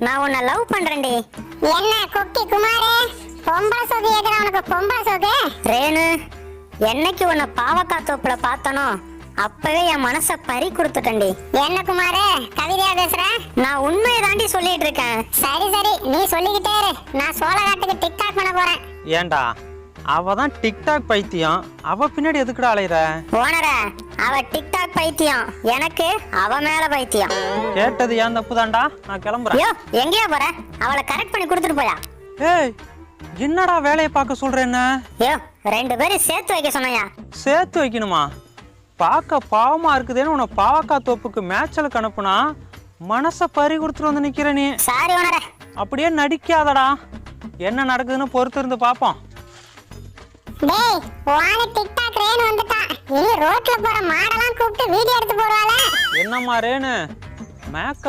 நான் உன்னை லவ் பண்றேன்டி. என்ன குட்டி குமாரே, பொம்பளை சோகு ஏதுடா உனக்கு பொம்பளை சோகு? ரேணு, என்னைக்கு உன்னை பாவக்காய் தோப்புல பார்த்தனோ அப்பவே என் மனச பறி கொடுத்துட்டேன்டி. என்ன குமாரே கவிதையா பேசுற? நான் உண்மையை தாண்டி சொல்லிட்டு இருக்கேன். சரி சரி, நீ சொல்லிக்கிட்டே இரு. நான் சோழகாட்டுக்கு டிக்டாக் பண்ண போறேன். ஏன்டா அவ தான் டிக்டாக் பைத்தியம், அவ பின்னாடி எதுக்குடா அலையிற? ஓனர, அவ டிக்டாக் பைத்தியம், எனக்கு அவ மேல பைத்தியம். கேட்டது ஏன் தப்புதான்டா, நான் கிளம்புறேன். ஐயோ, எங்கேயா போற? அவளை கரெக்ட் பண்ணி கொடுத்துட்டு போயா. ஏய், என்னடா வேலையை பார்க்க சொல்ற? என்ன ஐயோ, 2 பேரும் சேர்த்து வைக்க சொன்னையா? சேர்த்து வைக்கணுமா? பார்க்க பாவமா இருக்குதேன்னு உன்னை பாவக்காய் தோப்புக்கு மேட்சலுக்கு அனுப்புனா மனசை பறி கொடுத்துட்டு வந்து நிக்கிற நீ. சாரி ஓனர. அப்படியே நடிக்காதடா, என்ன நடக்குதுன்னு பொறுத்து இருந்து பாப்போம். டேய், வாங்க டிக்டாக் ரேணு வந்துட்டா. இனி ரோட்ல போற மாடெல்லாம் கூப்பிட்டு வீடியோ எடுத்து போடுவாளே. என்னம்மா ரேணு, மேக்கப்